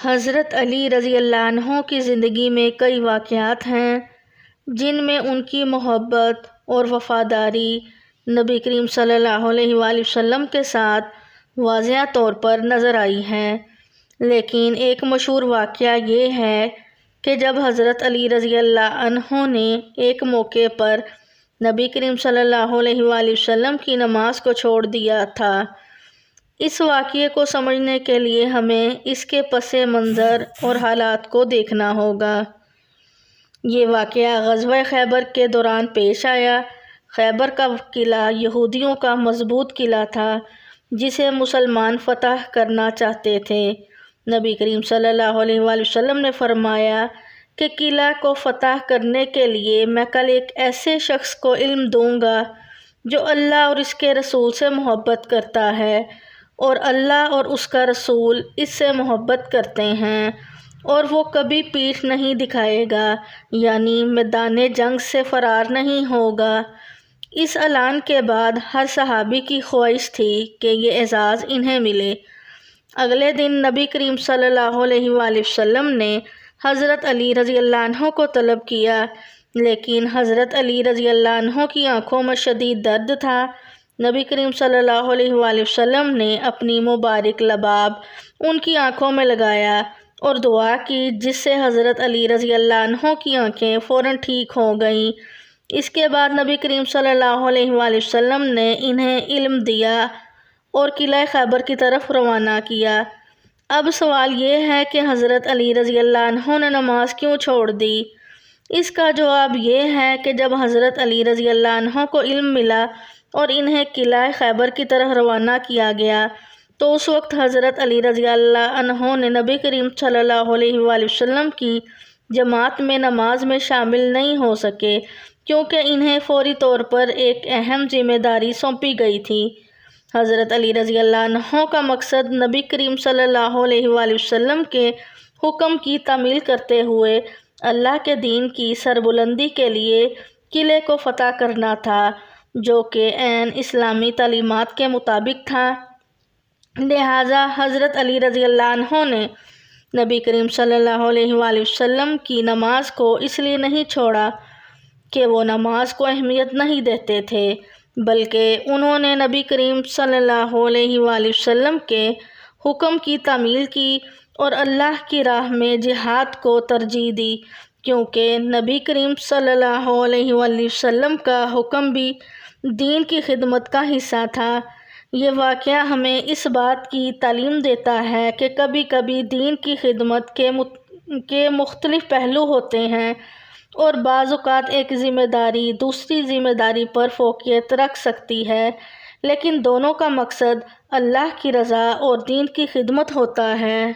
حضرت علی رضی اللہ عنہ کی زندگی میں کئی واقعات ہیں جن میں ان کی محبت اور وفاداری نبی کریم صلی اللہ علیہ وآلہ وسلم کے ساتھ واضح طور پر نظر آئی ہے، لیکن ایک مشہور واقعہ یہ ہے کہ جب حضرت علی رضی اللہ عنہ نے ایک موقع پر نبی کریم صلی اللہ علیہ وآلہ وسلم کی نماز کو چھوڑ دیا تھا۔ اس واقعے کو سمجھنے کے لیے ہمیں اس کے پس منظر اور حالات کو دیکھنا ہوگا۔ یہ واقعہ غزوہ خیبر کے دوران پیش آیا۔ خیبر کا قلعہ یہودیوں کا مضبوط قلعہ تھا جسے مسلمان فتح کرنا چاہتے تھے۔ نبی کریم صلی اللہ علیہ وآلہ وسلم نے فرمایا کہ قلعہ کو فتح کرنے کے لیے میں کل ایک ایسے شخص کو علم دوں گا جو اللہ اور اس کے رسول سے محبت کرتا ہے اور اللہ اور اس کا رسول اس سے محبت کرتے ہیں، اور وہ کبھی پیٹھ نہیں دکھائے گا، یعنی میدان جنگ سے فرار نہیں ہوگا۔ اس اعلان کے بعد ہر صحابی کی خواہش تھی کہ یہ اعزاز انہیں ملے۔ اگلے دن نبی کریم صلی اللہ علیہ وآلہ وسلم نے حضرت علی رضی اللہ عنہ کو طلب کیا، لیکن حضرت علی رضی اللہ عنہ کی آنکھوں میں شدید درد تھا۔ نبی کریم صلی اللہ علیہ وآلہ وسلم نے اپنی مبارک لباب ان کی آنکھوں میں لگایا اور دعا کی، جس سے حضرت علی رضی اللہ عنہ کی آنکھیں فوراً ٹھیک ہو گئیں۔ اس کے بعد نبی کریم صلی اللہ علیہ وآلہ وسلم نے انہیں علم دیا اور قلعہ خیبر کی طرف روانہ کیا۔ اب سوال یہ ہے کہ حضرت علی رضی اللہ عنہ نے نماز کیوں چھوڑ دی؟ اس کا جواب یہ ہے کہ جب حضرت علی رضی اللہ عنہ کو علم ملا اور انہیں قلعہ خیبر کی طرف روانہ کیا گیا تو اس وقت حضرت علی رضی اللہ عنہ نے نبی کریم صلی اللہ علیہ وآلہ وسلم کی جماعت میں نماز میں شامل نہیں ہو سکے، کیونکہ انہیں فوری طور پر ایک اہم ذمہ داری سونپی گئی تھی۔ حضرت علی رضی اللہ عنہ کا مقصد نبی کریم صلی اللہ علیہ وآلہ وسلم کے حکم کی تعمیل کرتے ہوئے اللہ کے دین کی سربلندی کے لیے قلعے کو فتح کرنا تھا، جو کہ عین اسلامی تعلیمات کے مطابق تھا۔ لہٰذا حضرت علی رضی اللہ عنہ نے نبی کریم صلی اللہ علیہ وآلہ وسلم کی نماز کو اس لیے نہیں چھوڑا کہ وہ نماز کو اہمیت نہیں دیتے تھے، بلکہ انہوں نے نبی کریم صلی اللہ علیہ وآلہ وسلم کے حکم کی تعمیل کی اور اللہ کی راہ میں جہاد کو ترجیح دی، کیونکہ نبی کریم صلی اللہ علیہ وآلہ وسلم کا حکم بھی دین کی خدمت کا حصہ تھا۔ یہ واقعہ ہمیں اس بات کی تعلیم دیتا ہے کہ کبھی کبھی دین کی خدمت کے مختلف پہلو ہوتے ہیں، اور بعض اوقات ایک ذمہ داری دوسری ذمہ داری پر فوقیت رکھ سکتی ہے، لیکن دونوں کا مقصد اللہ کی رضا اور دین کی خدمت ہوتا ہے۔